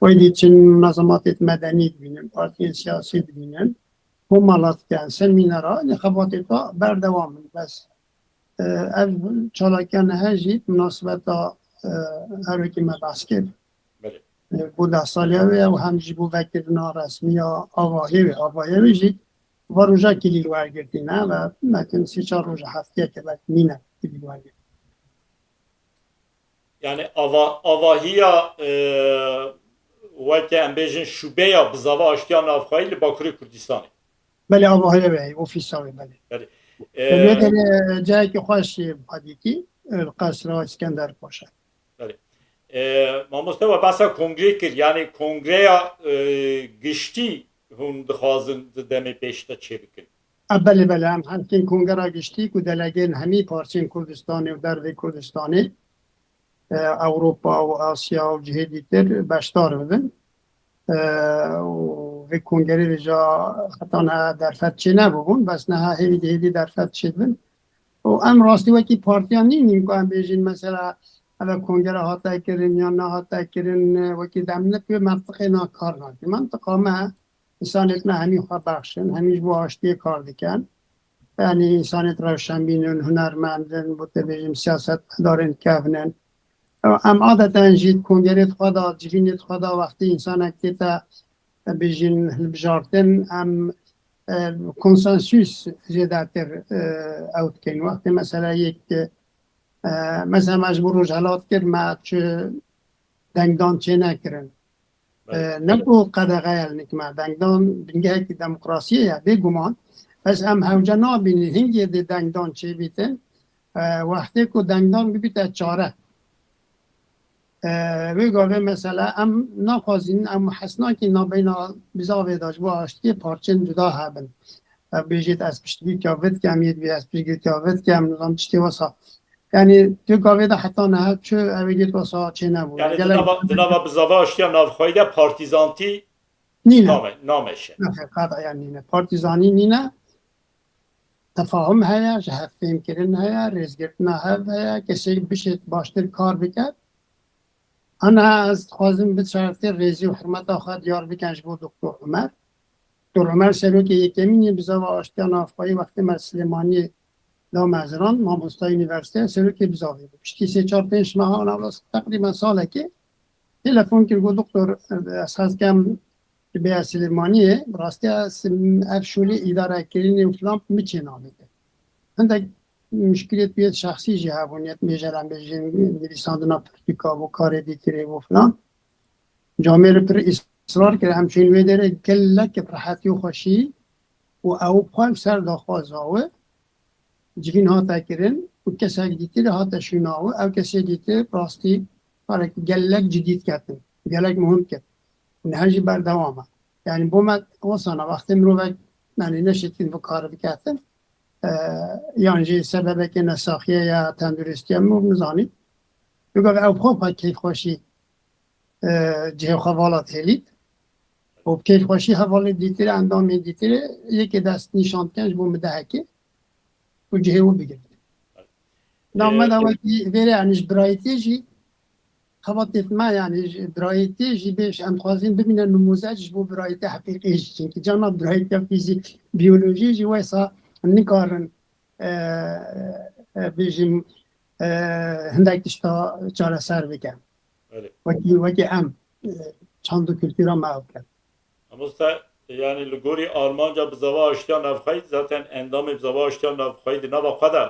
ویدی چین منظمات مدنی بینن پارتی سیاسی بینن همالات کنسن مینرا نخباتی تا بردوام بس از چالاکیان هجید مناسبت هر که ما بحث کرد بود 10 سالیه و همجی بود وکرنا رسمی یا آواهی جید و روژا کلی رو ارگردی نه و مکن 3-4 روژ هفته که باید مینه کلی رو ارگردی یعنی آواهی یا وقتی هم بیشن شوبه یا بزاوه آشتیان نافخایی لباکوری کردستانی بله آواهی بله اوفیساوی بله بله جایی که خوشی بادیکی قصر اسکندر باشه ما مستوى باسا کنگره کرد یعنی کنگره گشتی هم دخوازن دمی پیشتا چه بکن بله هم همچین کنگره گشتی که دلگین همی پارچین کردستانی و درد کردستانی اروپا و آسیا و جهه دیتر بشتار بدن و کنگره رجا حتی نه درفت چه نبون بس نه هیدی درفت چه بن و ام راستی وکی پارتیان نیم که هم بیشین مثلا اگر کنگره هاتا کرن یا نه هاتا کرن وکی دمنه توی منطقه نا کار ناکی منطقه ما انسانیت نه همی خواه بخشن همیش با آشتی کار دیکن یعنی انسانیت روشن بینن هنرمندن بوده بیشیم سیاست دارن کفنن ام عادتا جید کنگره خدا جبینت خدا وقتی انسان اکتیتا بیشین بجارتن ام کنسانسوس زیادتر اوت کن وقتی مثلا یک مثلا مجبور رجالات کرد ما چه دنگدان چه نکرن نبو قدغه نکمه دنگدان بینگه که دموکراسیه بگمان بس هم همجنا بینی هنگی دی دنگدان چه بیتن وقتی که دنگدان ببیت چاره بگوه مثلا هم نخوازین هم حسنا که نابینا بزاوه داشت با آشتی پارچن جدا هبن بیجید از پشتگی کیاوت کم ید بی از پشتگی کیاوت کم نظام چتی واسا یعنی تو گاوه ده حتی نه چه اویدیت واسا چه نبود یعنی دنوا بزاوه آشتیا نافخوایی پارتیزانتی نامشه نه قطعا یعنی نه پارتیزانی نینه تفاهم هیا جهت فهم کردن هیا ریزگرتن هیا کسی بشه باشتر کار بکرد انا از خوازم به شرط ریزی و حرمت آخر یار بکنش بود دکتر عمر دکتر عمر سلوک یکمینی بزاوا آشتیان افغایی وقتی مسلمانی دا مزران ماموستای یونیورسیته سلوک بزاوی بود پشتی 3-4-5 ماه تقریبا ساله که تلفن کرد گفت دکتر اساس کم به سلیمانیه راستی افشولی اداره کردن فلان میچینه میده هندک مشکلیت بیاد شخصی جهابونیت میجرم بجین نویساندنا پرتیکا و کار دیگری و فلان جامعه رو پر اصرار کرد همچنین ویدره گلک راحتی و خوشی و او پایم سر داخواز آوه جوین ها تکرین و کسی دیتر ها تشیناوه او کسی دیتر راستی برای گلک جدید کردن گلک مهم کرد نهجی بردوامه یعنی بومد وصانا وقتی مروفک یعنی نشتین و کار بکردن یعنی سببه که نساخیه یا تندرستی هم مزانی بگه او خوب ها کیف خوشی جه خوالات هلید و کیف خوشی حواله دیتر اندامی دیتر یکی دست نشان کنج بومده هکی و جه او بگرد نامد اوکی ویره انش برایتی جی خواهد ما یعنی برایتی جی بیش ام خوازین ببینن نموزجش بو برایتی حقیقی جی چونکه جانا برایتی فیزیک بیولوژی جی ویسا نکارن بیشیم هندک تشتا چاره سر بکن وکی ام چند کلتورا معاف کرد اما yani li gorî Almanca bi zava aştiya navxayî zaten endamê bi zava aştiya navxayî di nava xwe de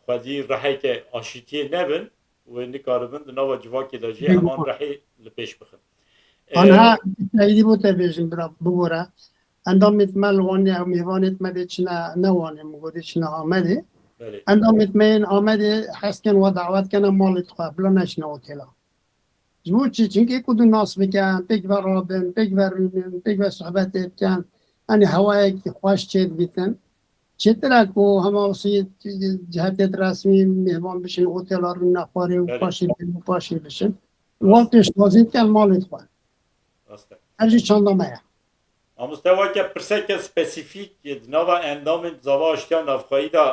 xwedî reheke aşîtiyê nebin wê nikaribin di nava civakê de jî heman rehê li pêş bixin. آنها تاییدی بود بیشتر برای ببره اندامت مال وانی و میوانت مده چنا نوانه مگودی چنا آمده اندامت من آمده حس کن و دعوت کنه مالت خواه بلا نشنا اوتلا جمهور چی چونکه کدو ناس بکن پیک و رابن پیک و روبن پیک و صحبت بکن یعنی هوایی که خوش چید بیتن چطور کو همه وسی جهت رسمی مهمان بشن اوتلا رو نخواره و پاشی بشن وقتش نازید کن مالت خواه هرچی چندامه Ama steva ke pirseke spesifik di nava endamên zava aştiya navxayî da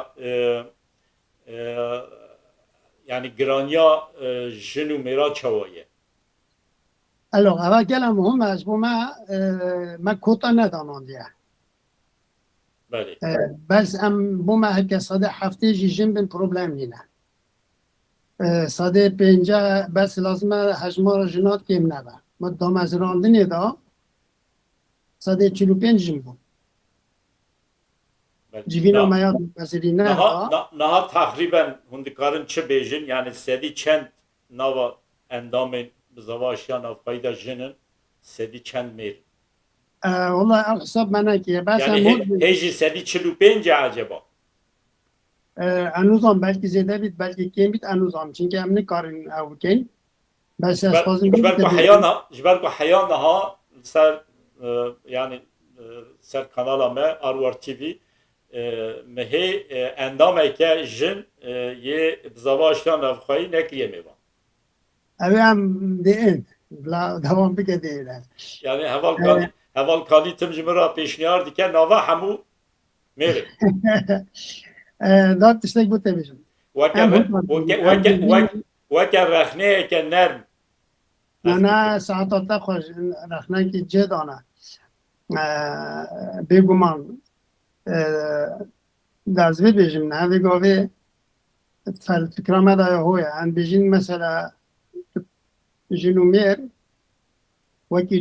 yani giraniya jin û mêra çawa ye. Alors, avec quel moment, je ma quota n'a dans dia. Beli. بس ام بوما هکه صده هفته جیم بین پروبلم نینه صده پینجا بس لازمه هجمار جنات کم نبه ما دام از راندنی دا صده 45 جیم بود جیوینا میاد بسیاری نه Naha takriben hundikarın çi bêjin yani sedî çend nava endamên bi zava aştiya navxayî de jinin sedî çend mêr. والله حساب منه که بس yani hêjî sedî 45 acaba. انوزان بلکه زیاده بید بلکه کم بید انوزان چونکه هم نکارن او کن بس از خواهیم جبر کو حیانا ها سر yani ser kanala me Arwar TV mehe endameke jin ye zava aştiya navxayî nekliye mêvan. Ev hem deyin devam bike deyin. Yani heval kanî tim ji min re pêşniyar dike nava hemû mêrê. داد تشتک بوده بیشم weke rexneyeke nerm نه ساعتات خوش رخنه که جدانه بگومان دازوی بیشم نه بگاوی فکرامه دای هویه ان بیشین مثلا جنومیر وکی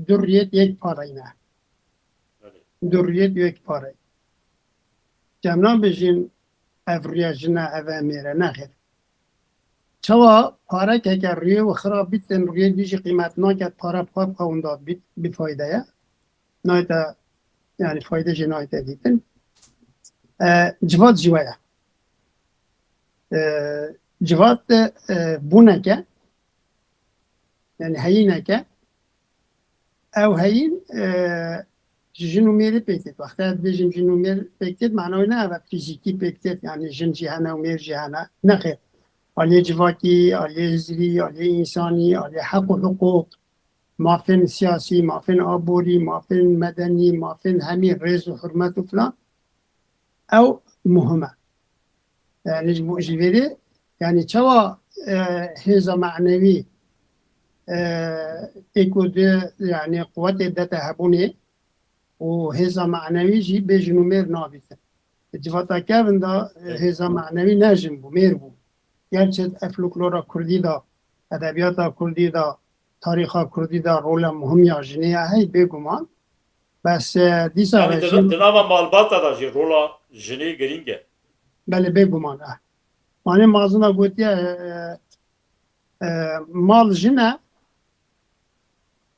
دوریت یک پاره نه دوریت یک پاره جمنا بجین افریاجنا اوامره نخیر چوا پاره که روی و خراب بیتن روی دیجی قیمت ناکت پاره پاپ خونداد بیت بفایده یا نایتا یعنی فایده جی نایتا دیتن جواد جوایه جواد بونه که یعنی هیینه که او هیین جنو میری پیکت وقتی بیشیم جنو میر پیکت معنای نه و فیزیکی پیکت یعنی جن جهانه و میر جهانه نخیر عالیه جواکی، عالیه هزری، عالیه انسانی، عالیه حق و حقوق مافن سیاسی، مافن آبوری، مافن مدنی، مافن همین رز و حرمت و فلان او مهمه یعنی جویده یعنی چوا هزا معنوی اکو ده یعنی قوت دته هبونه و هزا معنوی جی بیجن و میر نابیتن جواتا کبن دا هزا معنوی نجم بو میر بو گرچه افلوکلورا کردی دا ادبیاتا کردی دا تاریخا کردی دا رول مهم یا جنیه هی بگمان بس دیسا یعنی رژیم دناوا مالباتا دا جی رولا جنی گرینگه بله بگمان معنی مازنا گوتیه مال جنه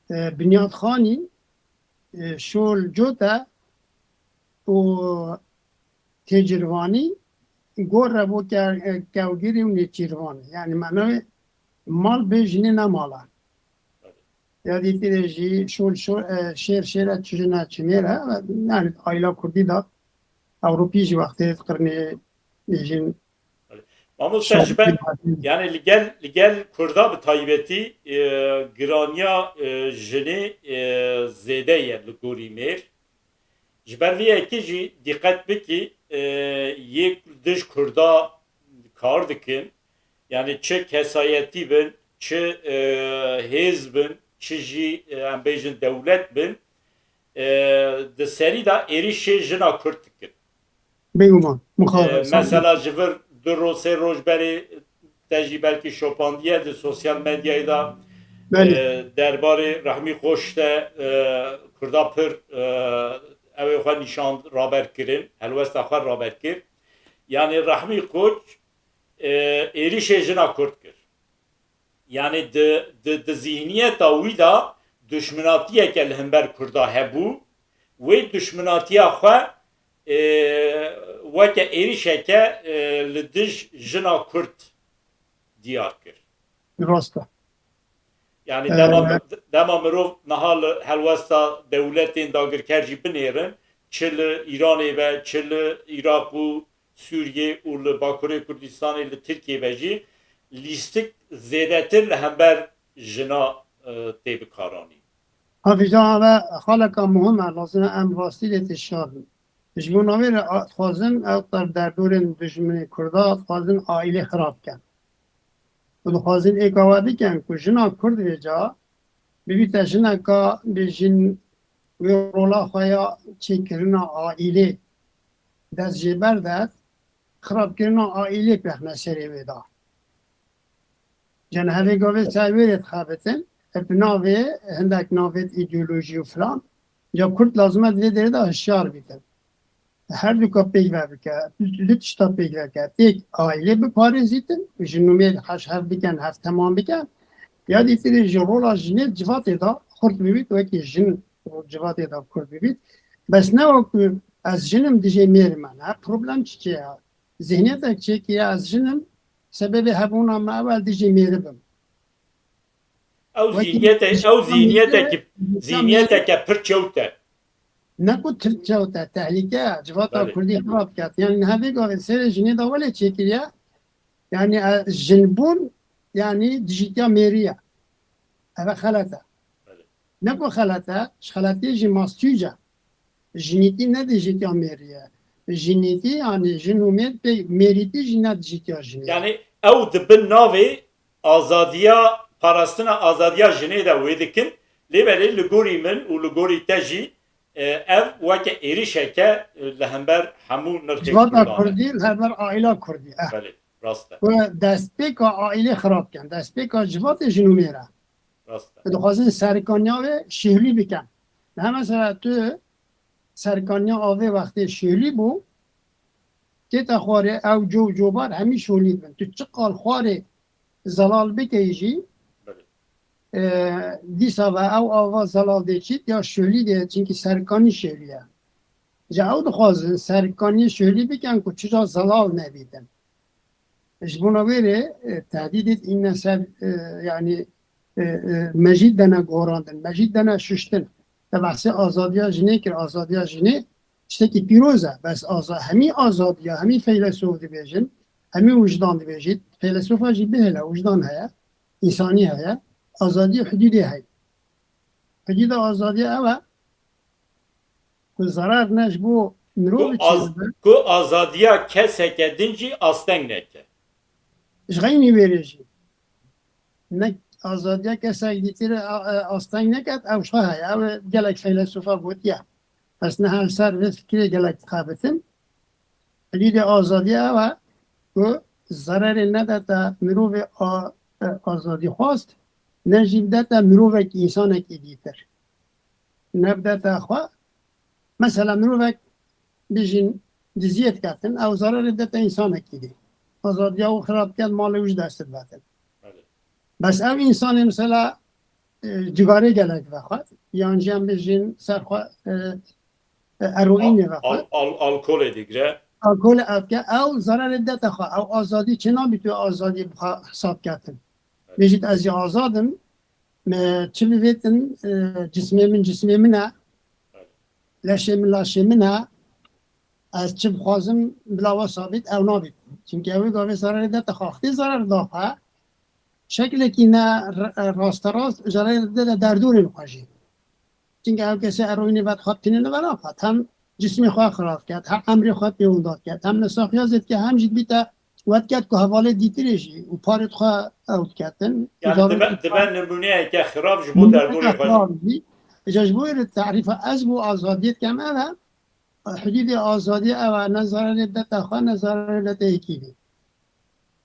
بنیاد خانی شول جوتا و تجروانی گور رو کهوگیری و نیچیروانی یعنی معنی مال بجنی نمالا یا دیتی رجی شول شیر چجنا چمیره yani ayla kurdi da Avrupi ji vakti qirni jin Ama tecrüben yani ligel Kurda bi taybeti giraniya jini zede ye li gorî mêr ji ber vê yekê jî dîqet bikî yek dij Kurda kar dikin yani çi kesayetî bin çi hêz bin çi jî em bêjin dewlet bin di serî da êrişê jina Kurd dikin. beyuman muxabir Mesela ji vir du rosê rojberê te jî belkî şopandiye di sosyal medyayê da derbarê Rehmî Xweş de Kurda pir ew ê xwe nîşan raberkirin helwesta xwe raberkir yani Rehmî Xweş êrişê jina Kurd kir yani di zihniyeta wî da düşminatiyeke li hember Kurda hebû wê düşminatiya xwe weke êrişeke li dij jina Kurd diyar kir. rasta Yani dema mirov niha li helwesta dewletên dagirker jî binêrin çi li Îranê ve çi li Iraq û Sûriye û li Bakurê Kurdistanê li Tirkiye ve jî lîstik zêdetir li hember jina tê bikaranî. Hafiza ve halaka muhim lazım em rastî lê tişabin ji bo navê re xwazin ew derdorên dijminê Kurda xwazin aîlê xirab ken dixwazin êka bikin ku jina Kurd vê ca bibîte jineka bêjin wê rola xwe ya çêkirina aîlê dest jêber de xirabkirina aîlê pexne serê wê da cenhevê gavê serwêrê dixebitin hep navê hindek navê îdeolojî û filan ya Kurd lazım e divê derê de hişyar bikin her du kapêk ve bike lüt şta pêk veke têk aîlê biparêzîtin ji nûmê hev bikin hev temam bikin ya dîtirê ji rola jinê civatê da Kurd bibît wekî jin civatê da Kurd bibît bes ne wekû ez jinim dijê mêrê me ne problem çi ye zihniyetek çêkî ye ez jinim sebebê hebûna me ewel dijê mêrê bim Ew zihniyeteke pir çewt e. نکو ترچوته تهلیکه جواتا کردی خراب کرد یعنی همی گاوی سر جنی دا ولی چکریه یعنی جنبون یعنی دیجیتیا میریه اوه خلطه نکو خلطه خلطی جی ماستوجه جنیتی نه دیجیتیا میریه جنیتی yani جنومت به میریتی جنه دیجیتیا جنیه yani ew dibin navê azadiya parastina azadiya jinê de wê dikin lêberê li gorî min û li gorî te jî ev weke êrişeke li hember hemû nirxê Civata Kurdî heber aîla Kurdî belê rast e ku destpêka aîlê xirab kin destpêka civatê ji nûmê re rast e dixwazin serkaniya wê şêhlî bikin ne mesela tu serkaniya avê wextê şêhlî bû kêta xwarê ew cow cobar hemî şolî bin tu çi qal xwarê zelal bike jî dîsa ve ew ava zelal dê çît ya şolî dê çinkî serkanî şêhlî ye ji ew dixwazin serkanî şolî bikin ku çira zelal nebîtin ji bo wêrê tehdîdê îne ser yani mecîd dene gorandin mecîd dene şiştin te behsê azadiya jinê kir azadiya jinê tiştekî pîroz e bes hemî azadiya hemî feylesof dibêjin hemî wijdan dibêjît feylesofa jî bihêle wijdan heye însanî heye azadiya hudûdê heye hudûda azadiya ew e ku zarar ne ji bo mirovê ku azadiya keseke din jî asteng neke ji xeynî wêrê jî ne azadiya kesek dîtire asteng neket ew şa heye ew gelek feylesofa gotiye پس نه هر سر به فکری گلک خابتن لید آزادی و ضرر نداده مروف آزادی خواست نجیب داده مروف که انسان که دیتر نبداته خواه مثلا مروف بیشین دزیت کردن او ضرر داده انسان که دی آزادی او خراب کرد مال وش دست باتن بس او انسان مثلا جگاره گلک بخواد یعنی هم بیشین سرخواه اروین بخواد الکل دیگه الکل افکه او ضرر داده خواه او آزادی چنا بیتو آزادی بخواه حساب کردن بیشید از آزادم چه بیتن جسمی منه لشه من لشه منه از چه بخوازم بلا ثابت او نابید چونکه اوی گاوی ضرر داده خواهی ضرر دافه شکل که نه راست راست ضرر داده در دور نخواهی چونکه او کسی اروینی بد خواب تینه نبرا خواهد هم جسمی خواه خراب کرد هم عمری خواه پیون داد کرد هم نساخی زد که هم جد بیتا وقت کرد که حواله دیتریشی و پارت خواه اوت کردن یعنی دبن نمونه که خراب جبو در دوری خواهی جبو تعریف از بو آزادیت کم اوه حدود آزادی اوه نظر ردت خواه نظر ردت یکی بید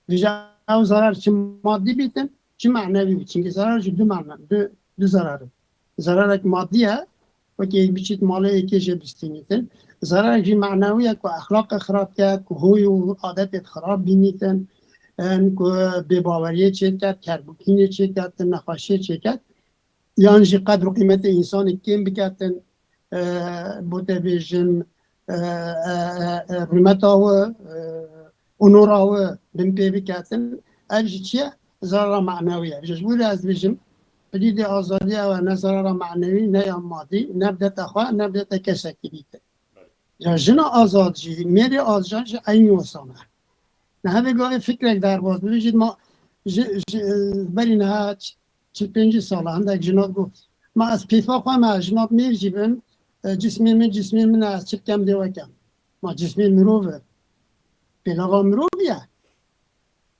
ویجا او ضرر چه مادی بیتن چه معنوی بید چونکه ضرر دو معنی دو ضرر ضرر یک مادیه و که بیچید ماله یکی جه بستینیتن ضرر یک معنویه که اخلاق خراب کرد که هوی و عادت خراب بینیتن که بباوریه چه کرد کربوکینه چه کرد نخواشیه چه کرد یعنی قدر و قیمت انسان کم بکردن بوده بیشن حرمت و اونور و بنپی بکردن اوش چیه؟ ضرر معنویه بیشش بوده از بیشم بدید آزادی و نه ضرر معنوی نه یا مادی نبدت خواه نبدت کسکی بیده جن آزاد جی میری آزاد جی این وسانه نه همه گاه فکر در باز ببینید ما بری نه 45 ساله هم در جنات گفت ما از پیفا خواهم از جنات میرجیبم جسمی من از چپ کم دیوه کم ما جسمی مروفه پیلاوا مروفیه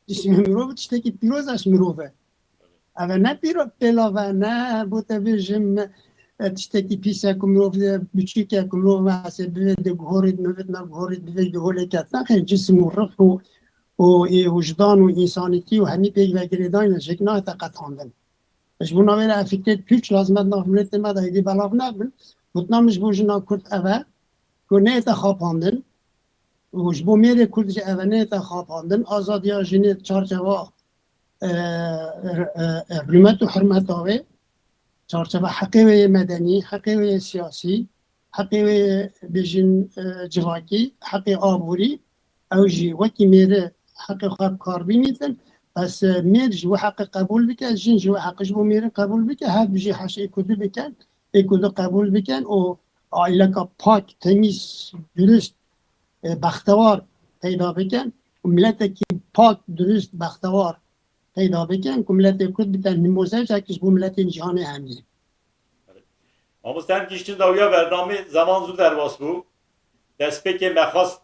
جسمی مروفه چطه که پیروزش مروفه اما نه پیلاوا نه بوده بیشم چطه که پیسه که مروفه بچیکه که مروفه هسته بیده گهورید نوید نگهورید بیده گهوله کت نخیر جسم مرخ و وجدان و انسانیتی و همی پیگ و گریدان شکناه تا قطعاندن اش بو نویر افکتت پیچ لازمت نافملت ما دا ایدی بلاف نبن بودنامش بو جنا کرد اوه که نه تا خواباندن وش بو میره کرد جه اوه نه تا خواباندن آزادی ها جنه چارچوا حرمت و حرمت آوه چارچوا حقی و مدنی حقی و سیاسی حقی و بیشن جواکی حقی آبوری او جی وکی میره حق خواب کار بینیدن پس میرج و حق قبول بکن جنج و حقش بو میره قبول بکن هر بجی حش اکودو بکن اکودو قبول بکن و عائله کا پاک تمیز درست بختوار پیدا بکن و ملت که پاک درست بختوار پیدا بکن که ملت کود بتن نموزش اکش بو ملت جهان همیه آموزتن گیشتین داویا برنامه زمان زود در باس بو دست که مخواست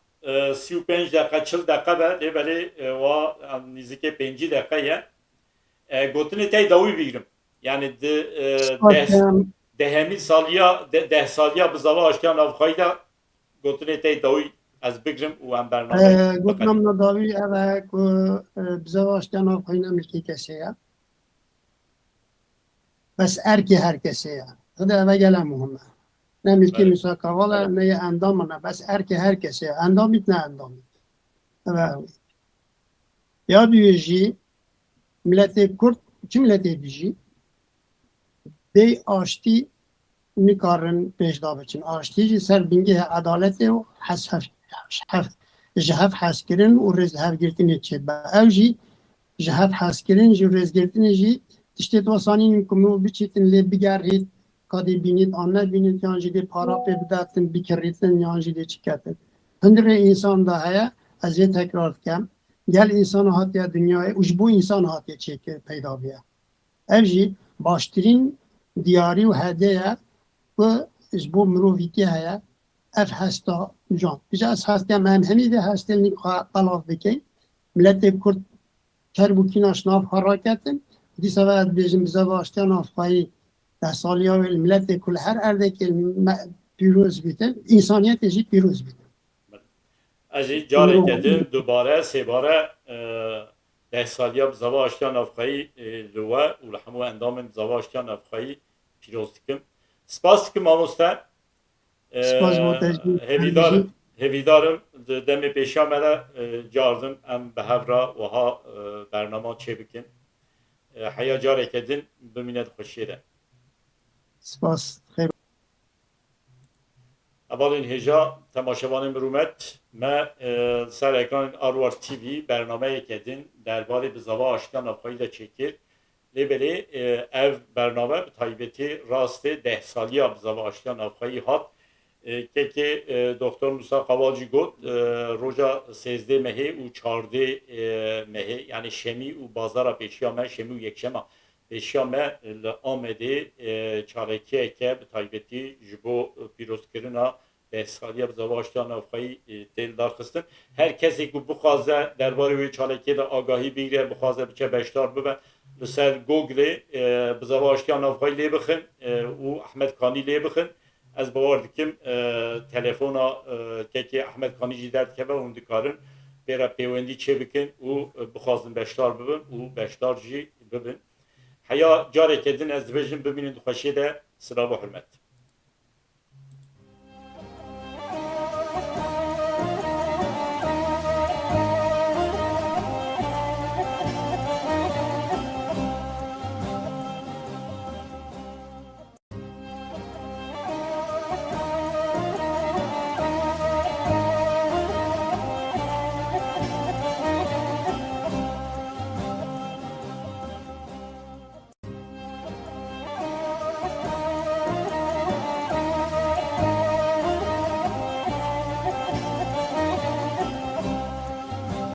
35 دقیقه 40 دقیقه به ولی و نزدیک 5 دقیقه گوتنی تی داوی بگیرم یعنی دهمی سالیا 10 سالیا بزاوا آشتیان افخایی دا گوتنی تی داوی از بگیرم و هم برنامه گوتنم نداوی اوه که بزاوا آشتیان افخایی نمیشتی کسیه بس ارکی هر کسیه خدا اوه گلم مهمه نه ملکی مساکه والا نه اندام نه بس هر کسی اندامیت نه اندامیت یا بیویجی ملت کرد چی ملت بیجی دی آشتی نکارن پیش دا بچن آشتی جی سر بینگه عدالت و جهف حس کرن و رز هف گرتنی چید با او جی جهف حس کرن جی رز گرتنی جی تشتی توسانی نکمو بچیتن لی بگرهید کادی بینید آن نبینید یانجی دی پارا پی بداتن بکریتن یانجی دی چیکاتن هندره انسان دا هیا از یه تکرار کم گل انسان هاتیا دنیای اجبو انسان هاتیا چیک پیدا بیا اوجی باشترین دیاری و هدیه و اجبو مروویتی هیا اف هستا جان بیجا از هستا من همیده هستا نیقا قلاف بکن ملت کرد کربوکیناش ناف حراکتن دی سواد بیجن بزا باشتیا ناف خواهی 10 سالی ها ملت کل هر ارده که پیروز بیتن انسانیت جی پیروز بیتن از این جاره کدین دوباره سیباره 10 سالیا بزاوا آشتیان افخایی لوه و لحمو اندام بزاوا آشتیان افخایی پیروز دکم سپاس که ماموسته سپاس با تجدید هویدارم دمی پیشامره جاردن ام به هفرا و ها برنامه چه بکن حیا جاره کدین بمینت خوشیره سپاس خیر اولین هجا تماشاوان مرومت ما سر اکران آروار تیوی برنامه کدین درباره بزاوا آشتیان افخایی دا چکر لیبلی اف برنامه به تایبتی راست 10 سالی بزاوا آشتیان افخایی هات که دکتر موسی قواجی گفت روزا 13 مهی و 14 مهی یعنی شمی و بازار پیشیامه شمی و یکشمه پیشیامه آمده چالکیه که به تایبتی جبو پیروز کردن 10 سالی بزاوا آشتیان افخایی دل دار خستن هر کسی که بخوازه درباره وی چالکیه دا آگاهی بگیره بخوازه بچه بشتار ببه لسر گوگل بزاوا آشتیان افخایی لی بخن و احمد کانی لی بخن از باور دکم تلفونا که احمد کانی جی درد که به اون دکارن برای پیوندی چه بکن و بخوازن بشتار ببن و بشتار جی ببن حیا جاره کدین از دبیجن ببینید خوشیده سلام و حرمت